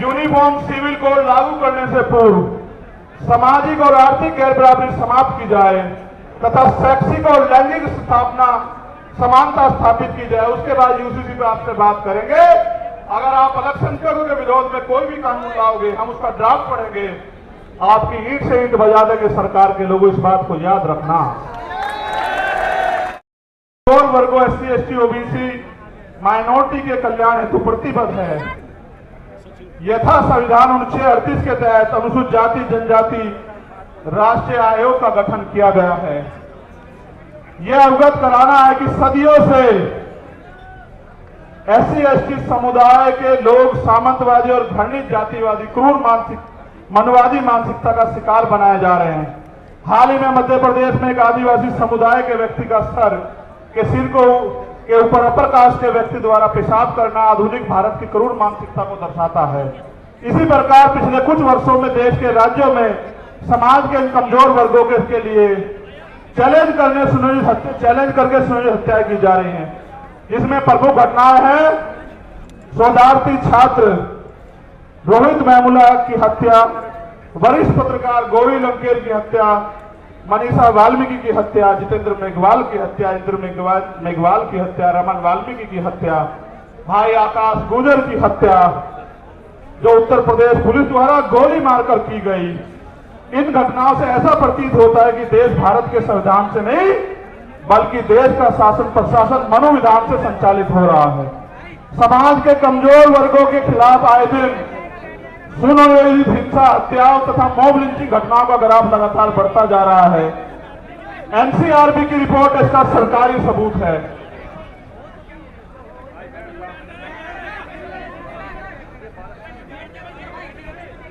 Uniform civil code लागू करने से पूर्व सामाजिक और आर्थिक गैर बराबरी समाप्त की जाए तथा शैक्षिक और लैंगिक समानता स्थापित की जाए। उसके बाद यूसीसी पे आपसे बात करेंगे। अगर आप अल्पसंख्यकों के विरोध में कोई भी कानून लाओगे, हम उसका ड्राफ्ट पढ़ेंगे, आपकी ईंट से ईंट बजा देंगे सरकार के लोगों। इस बात को याद रखना। कमजोर वर्गों एससी, एसटी, ओबीसी, माइनॉरिटी के कल्याण हेतु प्रतिबद्ध है। यथा संविधान अनुच्छेद 38 के तहत अनुसूचित जाति जनजाति राष्ट्रीय आयोग का गठन किया गया है। यह अवगत कराना है कि सदियों से एससी, एसटी समुदाय के लोग सामंतवादी और घृणित जातिवादी क्रूर मनवादी मानसिकता का शिकार बनाए जा रहे हैं। हाल ही में मध्य प्रदेश में एक आदिवासी समुदाय के व्यक्ति का सर के सिर के ऊपर अपर कास्ट के व्यक्ति द्वारा पेशाब करना आधुनिक भारत की क्रूर मानसिकता को दर्शाता है। इसी प्रकार पिछले कुछ वर्षों में देश के राज्यों में समाज के कमजोर वर्गों के लिए चैलेंज करके सुनियोजित हत्याएं की जा रही हैं। जिसमें प्रमुख घटनाएं हैं शोधार्थी छात्र रोहित मैमुला की हत्या, वरिष्ठ पत्रकार गौरी लंकेर की हत्या, मनीषा वाल्मीकि की हत्या, जितेंद्र मेघवाल की हत्या, इंद्र मेघवाल की हत्या, रमन वाल्मीकि की हत्या, भाई आकाश गुजर की हत्या जो उत्तर प्रदेश पुलिस द्वारा गोली मारकर की गई। इन घटनाओं से ऐसा प्रतीत होता है कि देश भारत के संविधान से नहीं बल्कि देश का शासन प्रशासन मनोविधान से संचालित हो रहा है। समाज के कमजोर वर्गों के खिलाफ आए दिन सुनियोजित हिंसा, हत्याओं तथा मॉब लिंचिंग घटनाओं का ग्राफ लगातार बढ़ता जा रहा है। एनसीआरबी की रिपोर्ट इसका सरकारी सबूत है।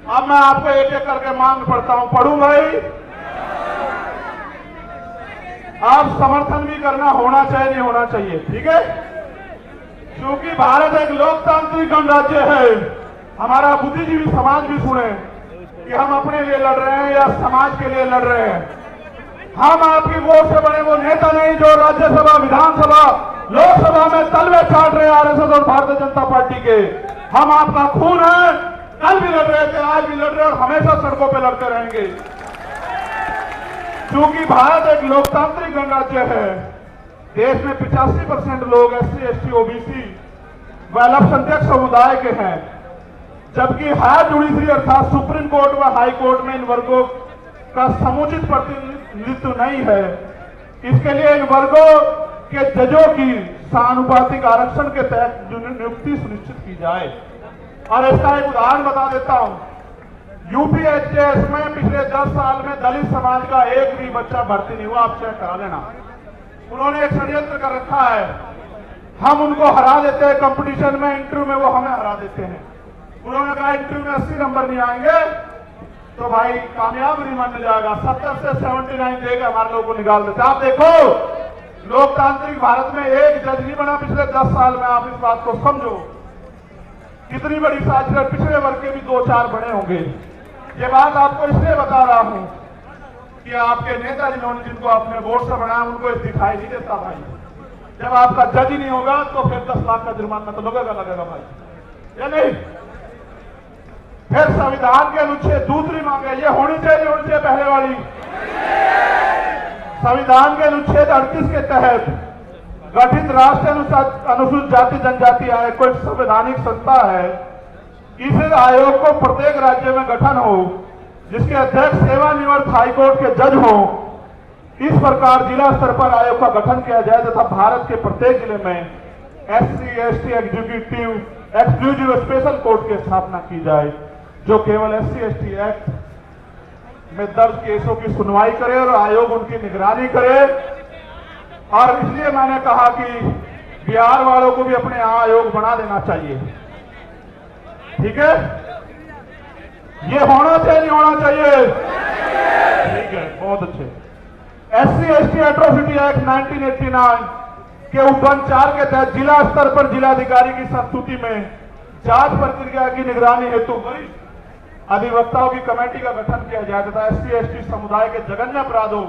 अब मैं आपको एक एक करके मांग पढ़ता हूं। पढ़ू भाई? आप समर्थन भी करना होना चाहिए, नहीं होना चाहिए, ठीक है? क्योंकि भारत एक लोकतांत्रिक गणराज्य है। हमारा बुद्धिजीवी समाज भी सुने कि हम अपने लिए लड़ रहे हैं या समाज के लिए लड़ रहे हैं। हम आपकी वोट से बने वो नेता नहीं जो राज्यसभा, विधानसभा, लोकसभा में तलवे चाट रहे आरएसएस और भारतीय जनता पार्टी के। हम आपका खून है, कल भी लड़ रहे थे, आज भी लड़ रहे और हमेशा सड़कों पर लड़ते रहेंगे। क्योंकि भारत एक लोकतांत्रिक गणराज्य है। देश में 85% लोग एससी, एसटी, ओबीसी व अल्पसंख्यक समुदाय के हैं, जबकि हायर जुडिशरी अर्थात सुप्रीम कोर्ट व हाई कोर्ट में इन वर्गों का समुचित प्रतिनिधित्व नहीं है। इसके लिए इन वर्गों के जजों की समानुपातिक आरक्षण के तहत नियुक्ति सुनिश्चित की जाए। और इसका एक उदाहरण बता देता हूं। यूपीएचएस में पिछले 10 साल में दलित समाज का एक भी बच्चा भर्ती नहीं हुआ। आप चेक करा लेना। उन्होंने एक षड्यंत्र कर रखा है। हम उनको हरा देते हैं कंपटीशन में, इंटरव्यू में वो हमें हरा देते हैं। उन्होंने कहा इंटरव्यू में 80 नंबर नहीं आएंगे तो भाई कामयाब नहीं माना जाएगा। 70 से 79 देगा, हमारे लोगों को निकाल देते। आप देखो, लोकतांत्रिक भारत में एक जज नहीं बना पिछले 10 साल में। आप इस बात को समझो कितनी बड़ी साजिश है। पिछड़े वर्ग के भी 2-4 बड़े होंगे। ये बात आपको इसलिए बता रहा हूं कि आपके नेता जिनको आपने वोट से बनाया उनको दिखाई नहीं देता भाई। जब आपका जज ही नहीं होगा तो फिर 10 लाख का जुर्माना तो लगेगा भाई, या नहीं? फिर संविधान के अनुच्छेद दूसरी मांग है, ये होनी चाहिए, होनी चाहिए पहले वाली। संविधान के अनुच्छेद 38 के तहत गठित राष्ट्रीय अनुसूचित जाति जनजाति आयोग को एक संवैधानिक संस्था है। इस आयोग को प्रत्येक राज्य में गठन हो जिसके अध्यक्ष सेवानिवृत्त हाईकोर्ट के जज हो। इस प्रकार जिला स्तर पर आयोग का गठन किया जाए तथा भारत के प्रत्येक जिले में SC, ST executive exclusive special court की स्थापना की जाए जो केवल एससी, एसटी एक्ट में दर्ज केसों की सुनवाई करे और आयोग उनकी निगरानी करे। और इसलिए मैंने कहा कि बिहार वालों को भी अपने यहां आयोग बना देना चाहिए, ठीक है? ये होना चाहिए, नहीं होना चाहिए? ठीक है, बहुत अच्छे। एससी, एसटी एट्रोसिटी एक्ट 1989 के उपबंध 4 के तहत जिला स्तर पर जिलाधिकारी की संस्तुति में जांच प्रक्रिया की निगरानी हेतु वरिष्ठ अधिवक्ताओं की कमेटी का गठन किया जाए तथा एससी, एसटी समुदाय के जघन्य अपराधों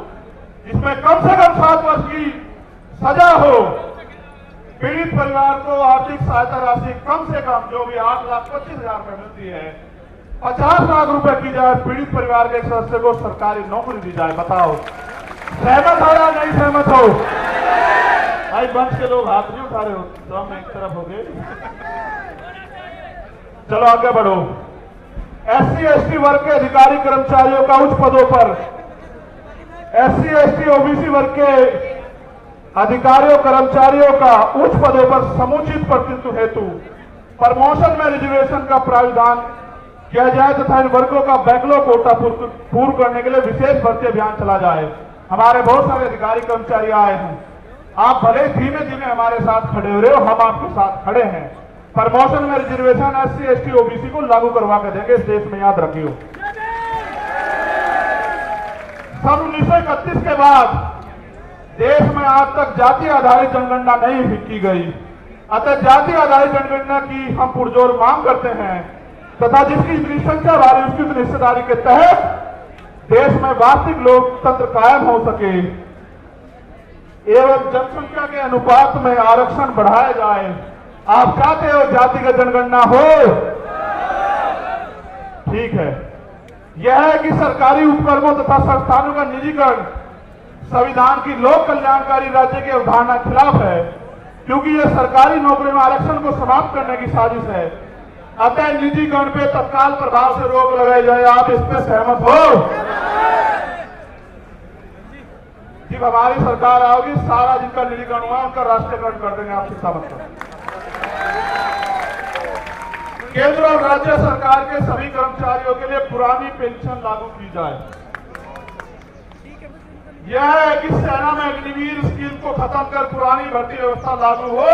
जिसमें कम से कम 7 वर्ष की सजा हो, पीड़ित परिवार को आर्थिक सहायता राशि कम से कम जो भी 8,25,000 रुपए मिलती है 50 लाख रुपए की जाए पीड़ित परिवार के एक सदस्य को सरकारी नौकरी दी जाए। बताओ सहमत हो या नहीं सहमत हो? भाई मंच के लोग हाथ नहीं उठा रहे हो, तो मैं एक तरफ हो गए। चलो आगे बढ़ो। SC ST वर्ग के अधिकारी कर्मचारियों का उच्च पदों पर SC ST OBC वर्ग के अधिकारियों कर्मचारियों का उच्च पदों पर समुचित प्रतिनिधित्व हेतु प्रमोशन में रिजर्वेशन का प्रावधान किया जाए तथा इन वर्गों का बैकलॉग कोटा पूर्ण करने के लिए विशेष भर्ती अभियान चला जाए। हमारे बहुत सारे अधिकारी कर्मचारी आए हैं, आप भले धीमे धीमे हमारे साथ खड़े हो रहे हो, हम आपके साथ खड़े हैं। प्रमोशन में रिजर्वेशन SC ST OBC को लागू करवा के देंगे इस देश में, याद रखियो। सन 1931 के बाद देश में आज तक जाति आधारित जनगणना नहीं की गई, अतः जाति आधारित जनगणना की हम पुरजोर मांग करते हैं तथा जिसकी जितनी संख्या भारी उसकी उतनी हिस्सेदारी के तहत देश में वास्तविक लोकतंत्र कायम हो सके एवं जनसंख्या के अनुपात में आरक्षण बढ़ाया जाए। आप चाहते हो जातिगत जनगणना हो? ठीक है। यह है कि सरकारी उपक्रमों तथा संस्थानों का निजीकरण संविधान की लोक कल्याणकारी राज्य की अवधारणा के खिलाफ है, क्योंकि यह सरकारी नौकरी में आरक्षण को समाप्त करने की साजिश है। अतः निजीकरण पे तत्काल प्रभाव से रोक लगाई जाए। आप इस पे सहमत हो? जब हमारी सरकार आओगी सारा जिनका निजीकरण हुआ उनका राष्ट्रीयकरण कर देंगे, आप चिंता मत करो। केंद्र और राज्य सरकार के सभी कर्मचारियों के लिए पुरानी पेंशन लागू की जाए। यह है कि सेना में अग्निवीर स्कीम को खत्म कर पुरानी भर्ती व्यवस्था लागू हो,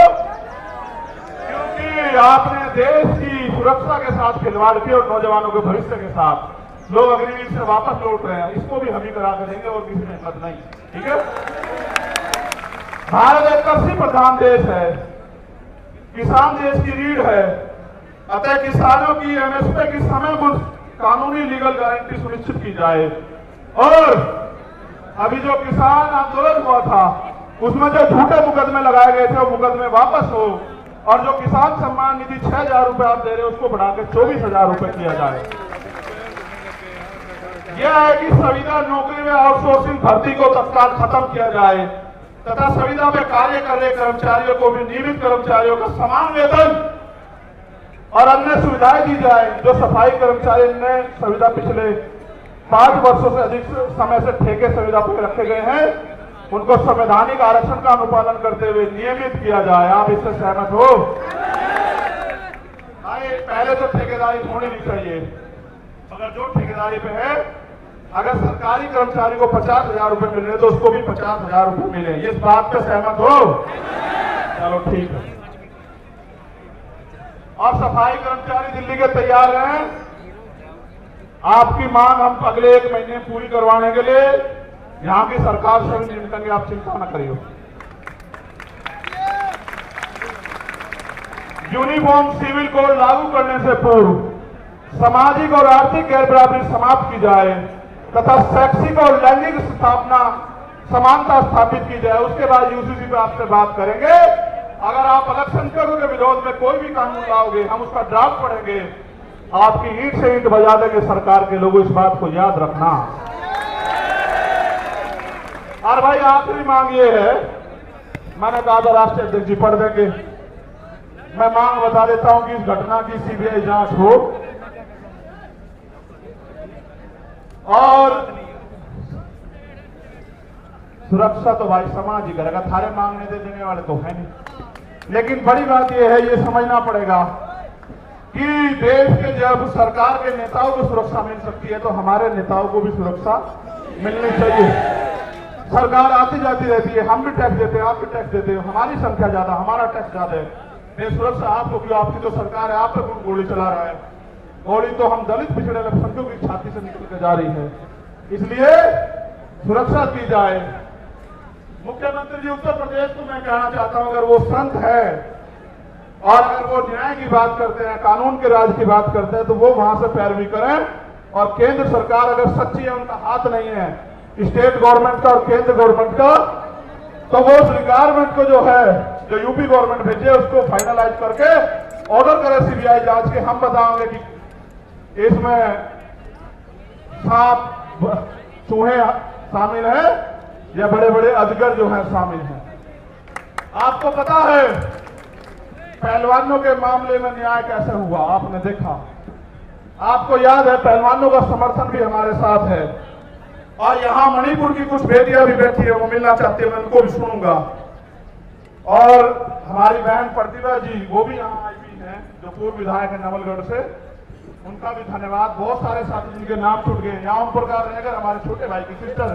क्योंकि आपने देश की सुरक्षा के साथ खिलवाड़ किया और नौजवानों के भविष्य के साथ लोग अग्निवीर से वापस लौट रहे हैं। इसको भी हम ही करा के देंगे और किसी में हिम्मत नहीं। ठीक है। भारत एक कृषि प्रधान देश है, किसान देश की रीढ़ है, अतः किसानों की MSP की समय कानूनी लीगल गारंटी सुनिश्चित की जाए। और अभी जो किसान आंदोलन हुआ था उसमें जो झूठे मुकदमे लगाए गए थे वो मुकदमे वापस हो और जो किसान सम्मान निधि 6,000 रुपए आप दे रहे हो उसको बढ़ाकर 24,000 रुपए किया जाए। यह है कि संविदा नौकरी में आउटसोर्सिंग भर्ती को तत्काल खत्म किया जाए तथा संविदा में कार्य कर रहे कर्मचारियों को भी नियमित कर्मचारियों का समान वेतन और अन्य सुविधाएं दी जाए। जो सफाई कर्मचारी ने संविदा पिछले 5 वर्षों से अधिक समय से ठेके संविदा पर रखे गए हैं उनको संवैधानिक आरक्षण का अनुपालन करते हुए नियमित किया जाए। आप इससे सहमत हो? पहले तो ठेकेदारी होनी नहीं चाहिए, अगर जो ठेकेदारी पे है अगर सरकारी कर्मचारी को 50,000 रुपए मिल रहे तो उसको भी 50,000 रुपए मिले। इस बात पे सहमत हो? चलो ठीक है। और सफाई कर्मचारी दिल्ली के तैयार हैं आपकी मांग हम अगले 1 महीने पूरी करवाने के लिए यहां की सरकार से भी निपटेंगे, आप चिंता न करिए। यूनिफॉर्म सिविल कोड लागू करने से पूर्व सामाजिक और आर्थिक गैरबराबरी समाप्त की जाए तथा शैक्षिक और लैंगिक स्थापना समानता स्थापित की जाए। उसके बाद UCC पे आपसे बात करेंगे। अगर आप अल्पसंख्यकों के विरोध में कोई भी कानून लाओगे हम उसका ड्राफ्ट पढ़ेंगे, आपकी ईंट से ईंट बजा देंगे सरकार के लोगों, इस बात को याद रखना। और भाई आखिरी मांग ये है, मैंने कहा था राष्ट्रीय अध्यक्ष जी पढ़ देंगे, मैं मांग बता देता हूं कि इस घटना की CBI जांच हो और सुरक्षा तो भाई समाज ही करेगा, थारे मांगने दे देने वाले तो है नहीं। लेकिन बड़ी बात यह है, ये समझना पड़ेगा कि देश के जब सरकार के नेताओं को सुरक्षा मिल सकती है तो हमारे नेताओं को भी सुरक्षा मिलनी चाहिए। सरकार आती जाती रहती है, हम भी टैक्स देते हैं, आप भी टैक्स देते हो, हमारी संख्या ज्यादा, हमारा टैक्स ज्यादा है, ये सुरक्षा आपको क्यों? आपकी तो सरकार है, आप पे कौन गोली चला रहा है? गोली तो हम दलित पिछड़े अल्पसंख्यकों की छाती से निकल के जा रही है, इसलिए सुरक्षा की जाए। मुख्यमंत्री जी उत्तर प्रदेश को मैं कहना चाहता हूं, अगर वो संत है और अगर वो न्याय की बात करते हैं, कानून के राज की बात करते हैं तो वो वहां से पैरवी करें। और केंद्र सरकार अगर सच्ची है, उनका हाथ नहीं है स्टेट गवर्नमेंट का और केंद्र गवर्नमेंट का, तो वो उस रिक्वायरमेंट को जो है जो यूपी गवर्नमेंट भेजे उसको फाइनलाइज करके ऑर्डर करे सीबीआई जांच के। हम बताएंगे कि इसमें सांप चूहे शामिल हैं या बड़े बड़े अजगर जो हैं शामिल हैं। आपको पता है पहलवानों के मामले में न्याय कैसे हुआ, आपने देखा। आपको याद है पहलवानों का समर्थन भी हमारे साथ है। और यहां मणिपुर की कुछ बेटियां भी बैठी है, वो मिलना चाहती है, मैं उनको भी सुनूंगा। और हमारी बहन प्रतिभा जी वो भी यहाँ आई हुई हैं, जो पूर्व विधायक है नवलगढ़ से, उनका भी धन्यवाद। बहुत सारे साथी जिनके नाम छूट गए। यहाँ ओम प्रकाश रहेगा, हमारे छोटे भाई की सिस्टर।